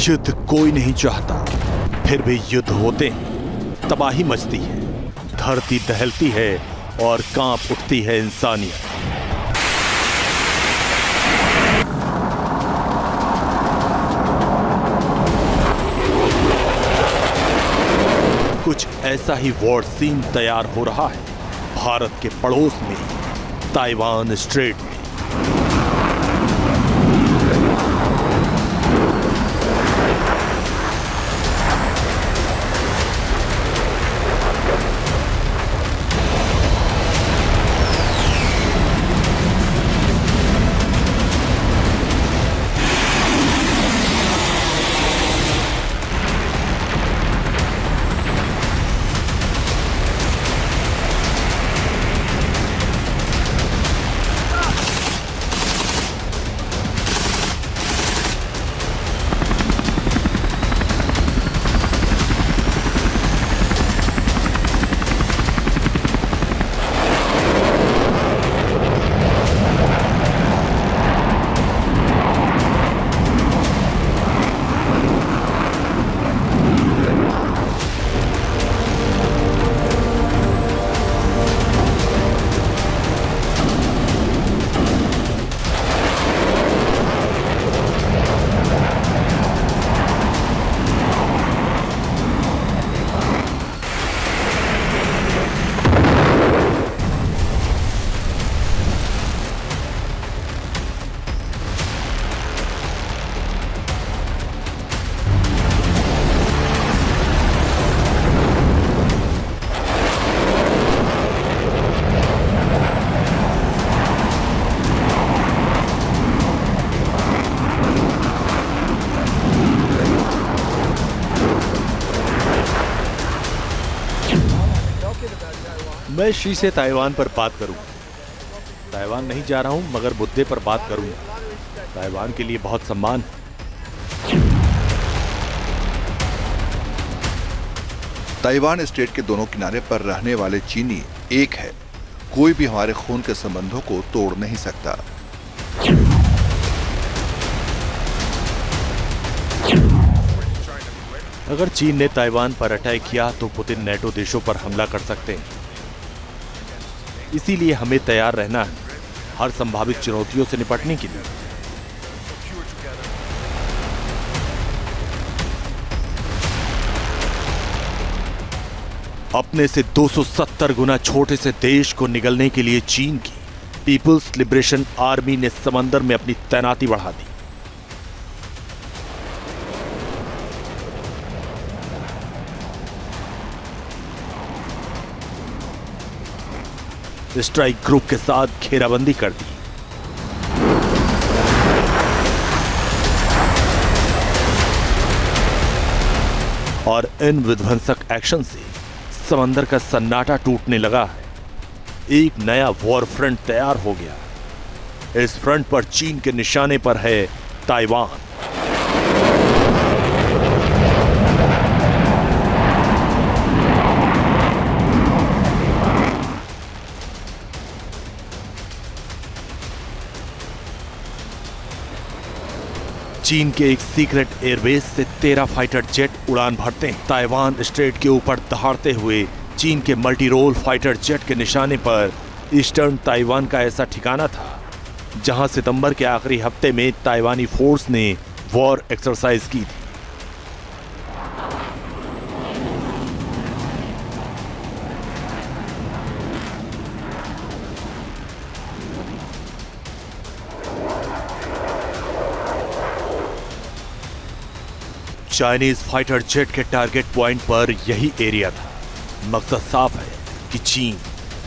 युद्ध कोई नहीं चाहता, फिर भी युद्ध होते हैं, तबाही मचती है, धरती दहलती है और कांप उठती है इंसानियत। कुछ ऐसा ही वॉर सीन तैयार हो रहा है भारत के पड़ोस में, ताइवान स्ट्रेट में। मैं शी से ताइवान पर बात करूं। ताइवान नहीं जा रहा हूं, मगर मुद्दे पर बात करूंगा। ताइवान के लिए बहुत सम्मान है। ताइवान स्ट्रेट के दोनों किनारे पर रहने वाले चीनी एक है, कोई भी हमारे खून के संबंधों को तोड़ नहीं सकता। अगर चीन ने ताइवान पर अटैक किया तो पुतिन नेटो देशों पर हमला कर सकते हैं। इसीलिए हमें तैयार रहना है हर संभावित चुनौतियों से निपटने के लिए। अपने से 270 गुना छोटे से देश को निगलने के लिए चीन की पीपुल्स लिबरेशन आर्मी ने समंदर में अपनी तैनाती बढ़ा दी। स्ट्राइक ग्रुप के साथ घेराबंदी कर दी। और इन विध्वंसक एक्शन से समंदर का सन्नाटा टूटने लगा है। एक नया वॉर फ्रंट तैयार हो गया। इस फ्रंट पर चीन के निशाने पर है ताइवान। चीन के एक सीक्रेट एयरबेस से 13 फाइटर जेट उड़ान भरते हैं। ताइवान स्ट्रेट के ऊपर दहाड़ते हुए चीन के मल्टी रोल फाइटर जेट के निशाने पर ईस्टर्न ताइवान का ऐसा ठिकाना था जहां सितंबर के आखिरी हफ्ते में ताइवानी फोर्स ने वॉर एक्सरसाइज की थी। चाइनीज फाइटर जेट के टारगेट पॉइंट पर यही एरिया था। मकसद साफ है कि चीन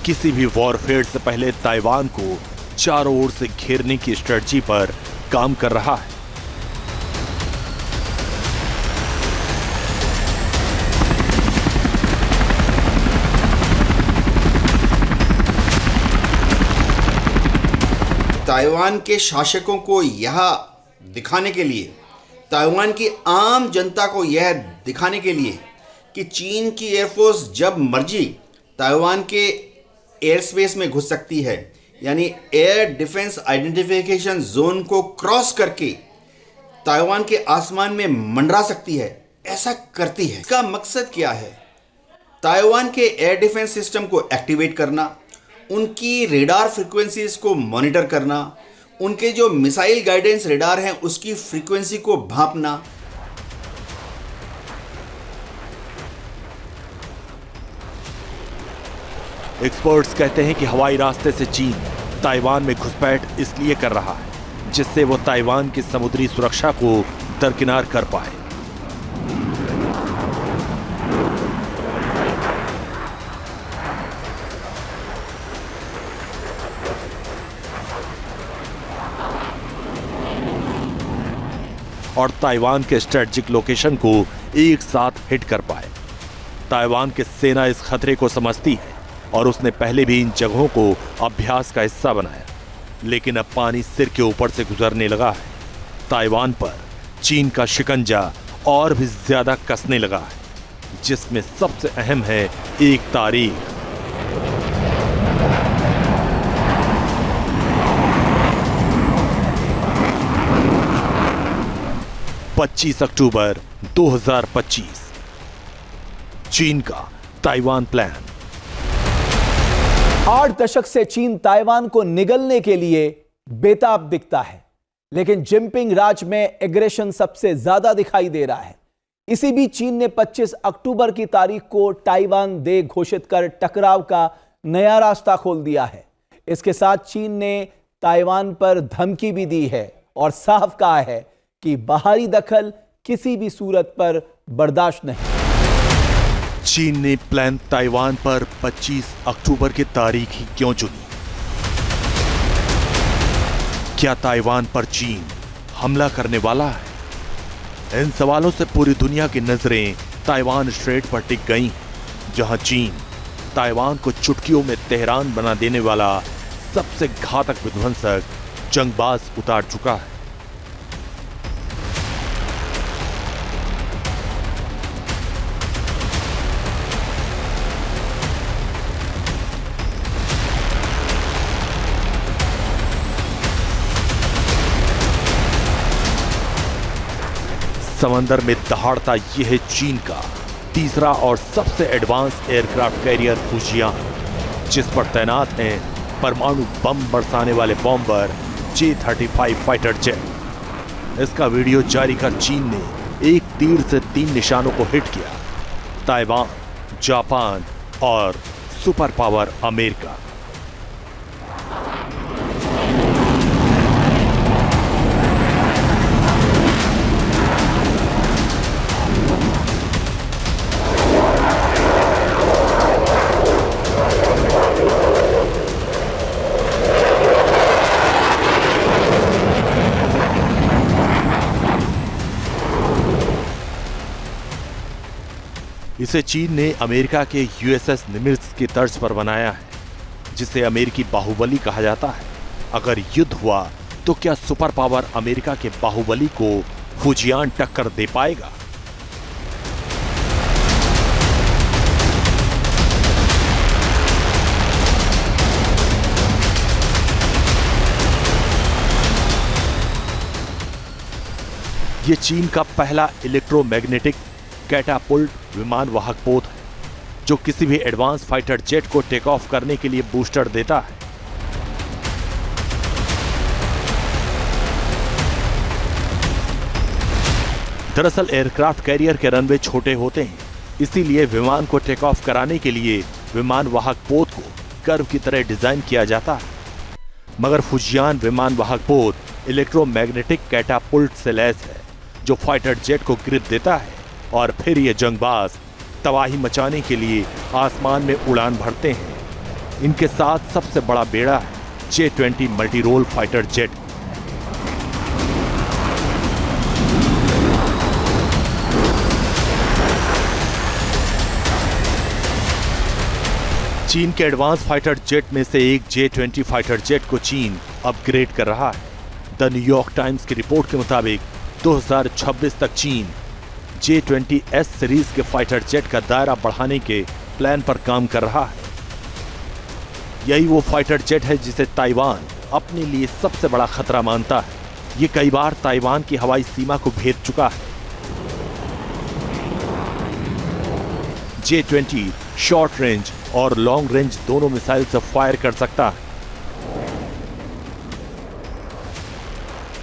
किसी भी वॉरफेयर से पहले ताइवान को चारों ओर से घेरने की स्ट्रेटजी पर काम कर रहा है। ताइवान के शासकों को यह दिखाने के लिए, ताइवान की आम जनता को यह दिखाने के लिए कि चीन की एयरफोर्स जब मर्जी ताइवान के एयर स्पेस में घुस सकती है, यानी एयर डिफेंस आइडेंटिफिकेशन जोन को क्रॉस करके ताइवान के आसमान में मंडरा सकती है, ऐसा करती है। इसका मकसद क्या है? ताइवान के एयर डिफेंस सिस्टम को एक्टिवेट करना, उनकी रेडार फ्रीक्वेंसीज को मॉनिटर करना, उनके जो मिसाइल गाइडेंस रेडार हैं उसकी फ्रीक्वेंसी को भांपना। एक्सपर्ट्स कहते हैं कि हवाई रास्ते से चीन ताइवान में घुसपैठ इसलिए कर रहा है जिससे वो ताइवान की समुद्री सुरक्षा को दरकिनार कर पाए। और ताइवान के स्ट्रेटेजिक लोकेशन को एक साथ हिट कर पाए। ताइवान की सेना इस खतरे को समझती है और उसने पहले भी इन जगहों को अभ्यास का हिस्सा बनाया, लेकिन अब पानी सिर के ऊपर से गुजरने लगा है। ताइवान पर चीन का शिकंजा और भी ज्यादा कसने लगा है, जिसमें सबसे अहम है एक तारीख। (25 अक्टूबर 2025) चीन का ताइवान प्लान। 8 दशक से चीन ताइवान को निगलने के लिए बेताब दिखता है, लेकिन जिनपिंग राज में एग्रेशन सबसे ज्यादा दिखाई दे रहा है। इसी बीच चीन ने 25 अक्टूबर की तारीख को ताइवान डे घोषित कर टकराव का नया रास्ता खोल दिया है। इसके साथ चीन ने ताइवान पर धमकी भी दी है और साफ कहा है कि बाहरी दखल किसी भी सूरत पर बर्दाश्त नहीं। चीन ने प्लान ताइवान पर 25 अक्टूबर की तारीख ही क्यों चुनी? क्या ताइवान पर चीन हमला करने वाला है? इन सवालों से पूरी दुनिया की नजरें ताइवान स्ट्रेट पर टिक गई, जहां चीन ताइवान को चुटकियों में तेहरान बना देने वाला सबसे घातक विध्वंसक जंगबाज उतार चुका है। समंदर में दहाड़ता यह है चीन का तीसरा और सबसे एडवांस एयरक्राफ्ट कैरियर फुजियान, जिस पर तैनात हैं परमाणु बम बरसाने वाले बॉम्बर J-35 फाइटर जेट। इसका वीडियो जारी कर चीन ने एक तीर से 3 निशानों को हिट किया: ताइवान, जापान और सुपर पावर अमेरिका। इसे चीन ने अमेरिका के USS निमित्ज की तर्ज पर बनाया है, जिसे अमेरिकी बाहुबली कहा जाता है। अगर युद्ध हुआ तो क्या सुपर पावर अमेरिका के बाहुबली को फुजियान टक्कर दे पाएगा? यह चीन का पहला इलेक्ट्रोमैग्नेटिक कैटापुल्ट विमान वाहक पोत है, जो किसी भी एडवांस फाइटर जेट को टेक ऑफ करने के लिए बूस्टर देता है। दरअसल एयरक्राफ्ट कैरियर के रनवे छोटे होते हैं, इसीलिए विमान को टेक ऑफ कराने के लिए विमान वाहक पोत को कर्व की तरह डिजाइन किया जाता है। मगर फुजियान विमान वाहक पोत इलेक्ट्रोमैग्नेटिक कैटापुल्ट से लैस है, जो फाइटर जेट को ग्रिप देता है और फिर ये जंगबाज तबाही मचाने के लिए आसमान में उड़ान भरते हैं। इनके साथ सबसे बड़ा बेड़ा है J-20 multi role fighter jet. चीन के एडवांस फाइटर जेट में से एक J-20 फाइटर जेट को चीन अपग्रेड कर रहा है। द न्यूयॉर्क टाइम्स की रिपोर्ट के मुताबिक 2026 तक चीन J-20S सीरीज के फाइटर जेट का दायरा बढ़ाने के प्लान पर काम कर रहा है। यही वो फाइटर जेट है जिसे ताइवान अपने लिए सबसे बड़ा खतरा मानता है। ये कई बार ताइवान की हवाई सीमा को भेद चुका है। J-20 शॉर्ट रेंज और लॉन्ग रेंज दोनों मिसाइल से फायर कर सकता है।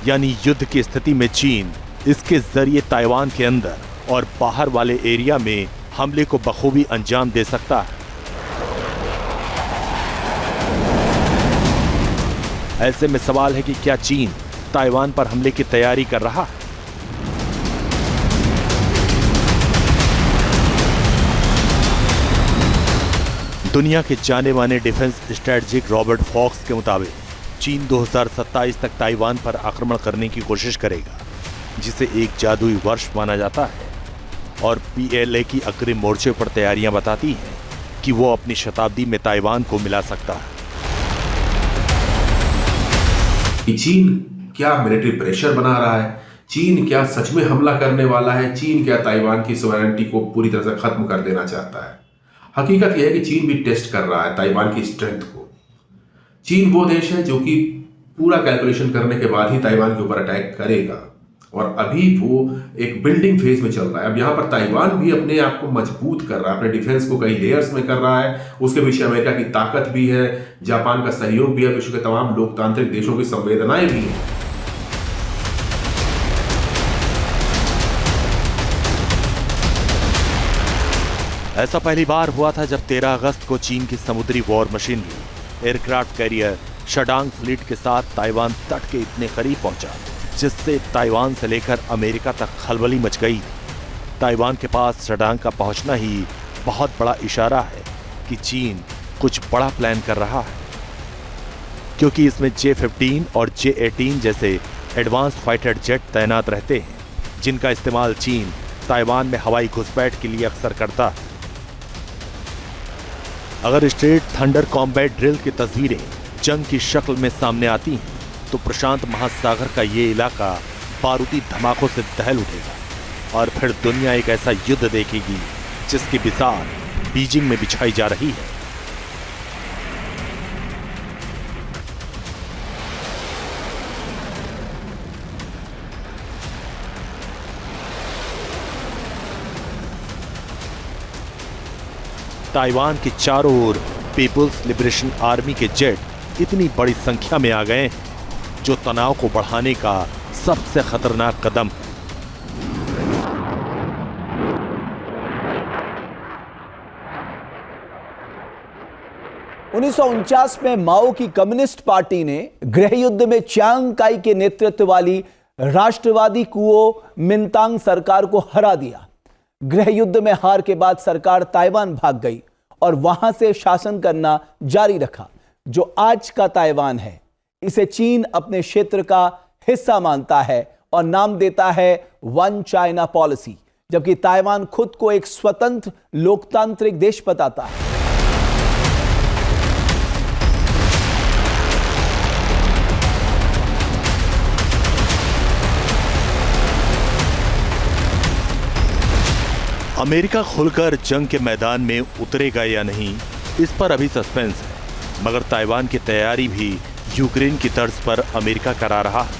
यानी युद्ध की स्थिति में चीन इसके जरिए ताइवान के अंदर और बाहर वाले एरिया में हमले को बखूबी अंजाम दे सकता है। ऐसे में सवाल है कि क्या चीन ताइवान पर हमले की तैयारी कर रहा है? दुनिया के जाने माने डिफेंस स्ट्रेटजिक रॉबर्ट फॉक्स के मुताबिक चीन 2027 तक ताइवान पर आक्रमण करने की कोशिश करेगा, जिसे एक जादुई वर्ष माना जाता है। और PLA की अग्रिम मोर्चे पर तैयारियां बताती हैं कि वो अपनी शताब्दी में ताइवान को मिला सकता है। चीन क्या मिलिट्री प्रेशर बना रहा है? चीन क्या सच में हमला करने वाला है? चीन क्या ताइवान की सॉवरेनिटी को पूरी तरह से खत्म कर देना चाहता है? हकीकत यह है कि चीन भी टेस्ट कर रहा है ताइवान की स्ट्रेंथ को। चीन वो देश है जो कि पूरा कैलकुलेशन करने के बाद ही ताइवान के ऊपर अटैक करेगा, और अभी वो एक बिल्डिंग फेज में चल रहा है। अब यहां पर ताइवान भी अपने आप को मजबूत कर रहा है, अपने डिफेंस को कई लेयर्स में कर रहा है। उसके पीछे अमेरिका की ताकत भी है, जापान का सहयोग भी है, विश्व के तमाम लोकतांत्रिक देशों की संवेदनाएं भी हैं। ऐसा पहली बार हुआ था जब 13 अगस्त को चीन की समुद्री war machinery aircraft carrier Shandong fleet के साथ ताइवान तट के इतने करीब पहुंचा, जिससे ताइवान से लेकर अमेरिका तक खलबली मच गई थी। ताइवान के पास शडांग का पहुंचना ही बहुत बड़ा इशारा है कि चीन कुछ बड़ा प्लान कर रहा है, क्योंकि इसमें J-15 और J-18 जैसे एडवांस फाइटर जेट तैनात रहते हैं, जिनका इस्तेमाल चीन ताइवान में हवाई घुसपैठ के लिए अक्सर करता है। अगर स्ट्रेट थंडर कॉम्बैट ड्रिल की तस्वीरें जंग की शक्ल में सामने आती हैं, तो प्रशांत महासागर का ये इलाका बारूदी धमाकों से दहल उठेगा, और फिर दुनिया एक ऐसा युद्ध देखेगी जिसकी मिसाल बीजिंग में बिछाई जा रही है। ताइवान के चारों ओर पीपुल्स लिबरेशन आर्मी के जेट इतनी बड़ी संख्या में आ गए हैं, जो तनाव को बढ़ाने का सबसे खतरनाक कदम है। उन्नीस में माओ की कम्युनिस्ट पार्टी ने गृह युद्ध में चियांग काई के नेतृत्व वाली राष्ट्रवादी कुओमिंतांग सरकार को हरा दिया। गृह युद्ध में हार के बाद सरकार ताइवान भाग गई और वहां से शासन करना जारी रखा। जो आज का ताइवान है, इसे चीन अपने क्षेत्र का हिस्सा मानता है और नाम देता है वन चाइना पॉलिसी, जबकि ताइवान खुद को एक स्वतंत्र लोकतांत्रिक देश बताता है। अमेरिका खुलकर जंग के मैदान में उतरेगा या नहीं, इस पर अभी सस्पेंस है, मगर ताइवान की तैयारी भी यूक्रेन की तर्ज पर अमेरिका करा रहा है,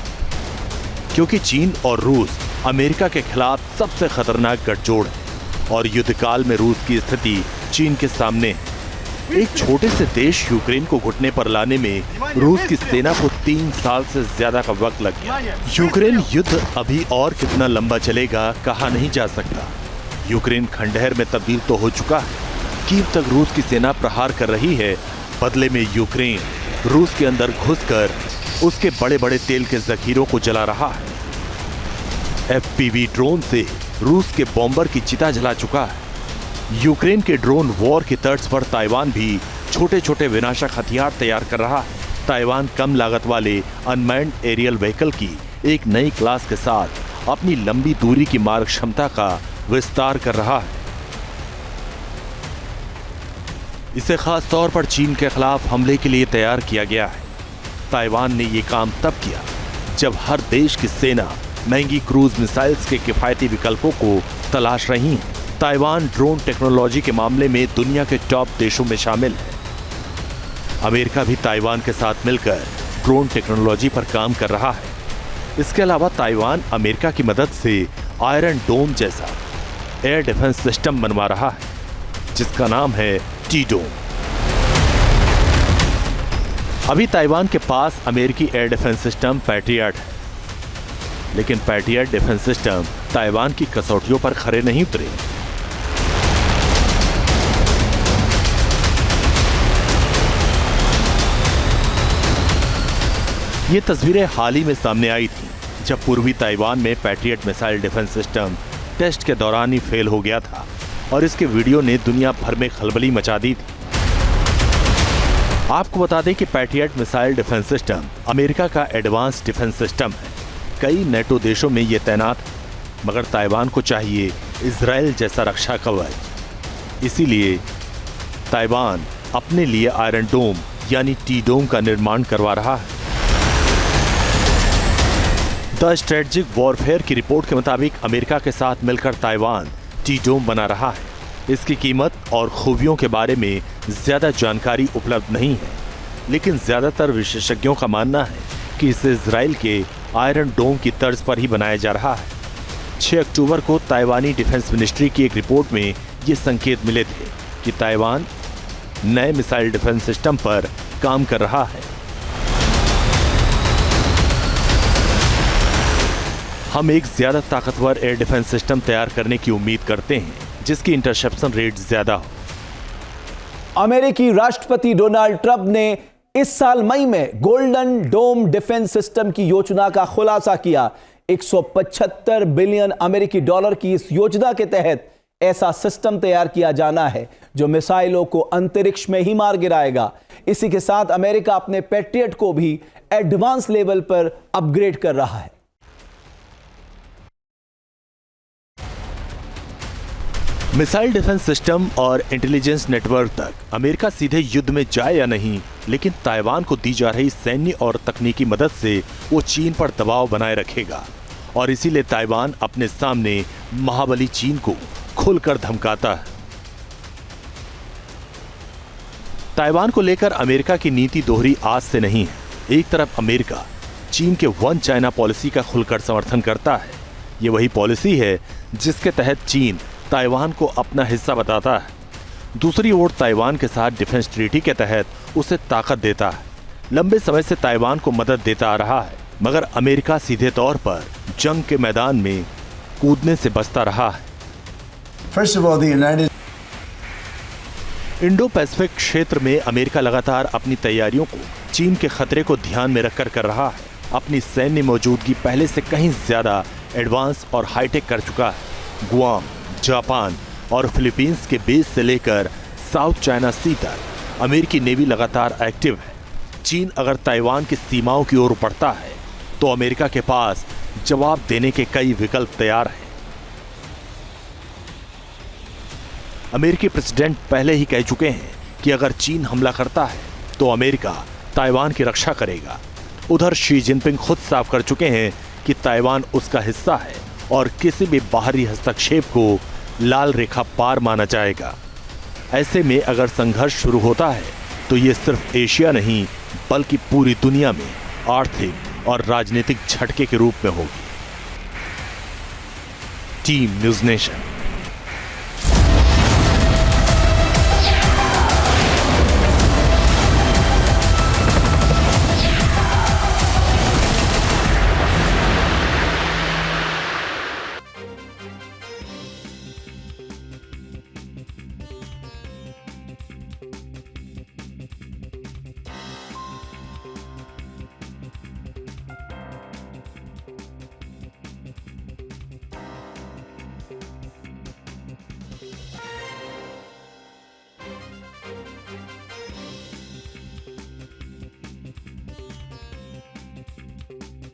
क्योंकि चीन और रूस अमेरिका के खिलाफ सबसे खतरनाक गठजोड़ है, और युद्ध काल में रूस की स्थिति चीन के सामने है। एक छोटे से देश यूक्रेन को घुटने पर लाने में रूस की सेना को 3 साल से ज्यादा का वक्त लग गया। यूक्रेन युद्ध अभी और कितना लंबा चलेगा कहा नहीं जा सकता। यूक्रेन खंडहर में तब्दील तो हो चुका है, कीव तक रूस की सेना प्रहार कर रही है। बदले में यूक्रेन रूस के अंदर घुसकर उसके बड़े बड़े तेल के जखीरों को जला रहा है। FPV ड्रोन से रूस के बॉम्बर की चिता जला चुका है। यूक्रेन के ड्रोन वॉर की तर्ज पर ताइवान भी छोटे छोटे विनाशक हथियार तैयार कर रहा है। ताइवान कम लागत वाले अनमैन्ड एरियल व्हीकल की एक नई क्लास के साथ अपनी लंबी दूरी की मारक क्षमता का विस्तार कर रहा है। इसे खास तौर पर चीन के खिलाफ हमले के लिए तैयार किया गया है। ताइवान ने यह काम तब किया जब हर देश की सेना महंगी क्रूज मिसाइल्स के किफायती विकल्पों को तलाश रही है। ताइवान ड्रोन टेक्नोलॉजी के मामले में दुनिया के टॉप देशों में शामिल है। अमेरिका भी ताइवान के साथ मिलकर ड्रोन टेक्नोलॉजी पर काम कर रहा है। इसके अलावा ताइवान अमेरिका की मदद से आयरन डोम जैसा एयर डिफेंस सिस्टम बनवा रहा है, जिसका नाम है टी डोम। अभी ताइवान के पास अमेरिकी एयर डिफेंस सिस्टम पैट्रियट है, लेकिन पैट्रियट डिफेंस सिस्टम ताइवान की कसौटियों पर खरे नहीं उतरे। ये तस्वीरें हाल ही में सामने आई थी, जब पूर्वी ताइवान में Patriot missile defence system test के दौरान ही फेल हो गया था और इसके वीडियो ने दुनिया भर में खलबली मचा दी थी। आपको बता दें कि patriot missile defence system America का एडवांस डिफेंस सिस्टम है। कई नेटो देशों में ये तैनात है, मगर ताइवान को चाहिए इजराइल जैसा रक्षा कवच। इसीलिए ताइवान अपने लिए आयरन डोम यानी टी डोम का निर्माण करवा रहा है। द स्ट्रेटेजिक वॉरफेयर की रिपोर्ट के मुताबिक अमेरिका के साथ मिलकर ताइवान टी डोम बना रहा है। इसकी कीमत और खूबियों के बारे में ज्यादा जानकारी उपलब्ध नहीं है, लेकिन ज्यादातर विशेषज्ञों का मानना है कि इसे इजराइल के आयरन डोम की तर्ज पर ही बनाया जा रहा है। 6 अक्टूबर को ताइवानी डिफेंस मिनिस्ट्री की एक रिपोर्ट में ये संकेत मिले थे कि ताइवान नए मिसाइल डिफेंस सिस्टम पर काम कर रहा है। हम एक ज्यादा ताकतवर एयर डिफेंस सिस्टम तैयार करने की उम्मीद करते हैं, जिसकी इंटरसेप्शन रेट ज्यादा हो। अमेरिकी राष्ट्रपति डोनाल्ड ट्रंप ने इस साल मई में गोल्डन डोम डिफेंस सिस्टम की योजना का खुलासा किया। 175 बिलियन अमेरिकी डॉलर की इस योजना के तहत ऐसा सिस्टम तैयार किया जाना है जो मिसाइलों को अंतरिक्ष में ही मार गिराएगा। इसी के साथ अमेरिका अपने पैट्रियट को भी एडवांस लेवल पर अपग्रेड कर रहा है। मिसाइल डिफेंस सिस्टम और इंटेलिजेंस नेटवर्क तक अमेरिका सीधे युद्ध में जाए या नहीं, लेकिन ताइवान को दी जा रही सैन्य और तकनीकी मदद से वो चीन पर दबाव बनाए रखेगा और इसीलिए ताइवान अपने सामने महाबली चीन को खुलकर धमकाता है। ताइवान को लेकर अमेरिका की नीति दोहरी आज से नहीं है। एक तरफ अमेरिका चीन के वन चाइना पॉलिसी का खुलकर समर्थन करता है। ये वही पॉलिसी है जिसके तहत चीन ताइवान को अपना हिस्सा बताता है। दूसरी ओर ताइवान के साथ डिफेंस ट्रीटी के तहत उसे ताकत देता है। लंबे समय से ताइवान को मदद देता आ रहा है, मगर अमेरिका सीधे तौर पर जंग के मैदान में कूदने से बचता रहा है। इंडो पैसिफिक क्षेत्र में अमेरिका लगातार अपनी तैयारियों को चीन के खतरे को ध्यान में रखकर कर रहा है। अपनी सैन्य मौजूदगी पहले से कहीं ज्यादा एडवांस और हाईटेक कर चुका है। गुआम, जापान और फिलीपींस के बेस से लेकर साउथ चाइना सी तक अमेरिकी नेवी लगातार एक्टिव है। चीन अगर ताइवान की सीमाओं की ओर बढ़ता है तो अमेरिका के पास जवाब देने के कई विकल्प तैयार हैं। अमेरिकी प्रेसिडेंट पहले ही कह चुके हैं कि अगर चीन हमला करता है तो अमेरिका ताइवान की रक्षा करेगा। उधर शी जिनपिंग खुद साफ कर चुके हैं कि ताइवान उसका हिस्सा है और किसी भी बाहरी हस्तक्षेप को लाल रेखा पार माना जाएगा। ऐसे में अगर संघर्ष शुरू होता है तो ये सिर्फ एशिया नहीं बल्कि पूरी दुनिया में आर्थिक और राजनीतिक झटके के रूप में होगी। Team news nation.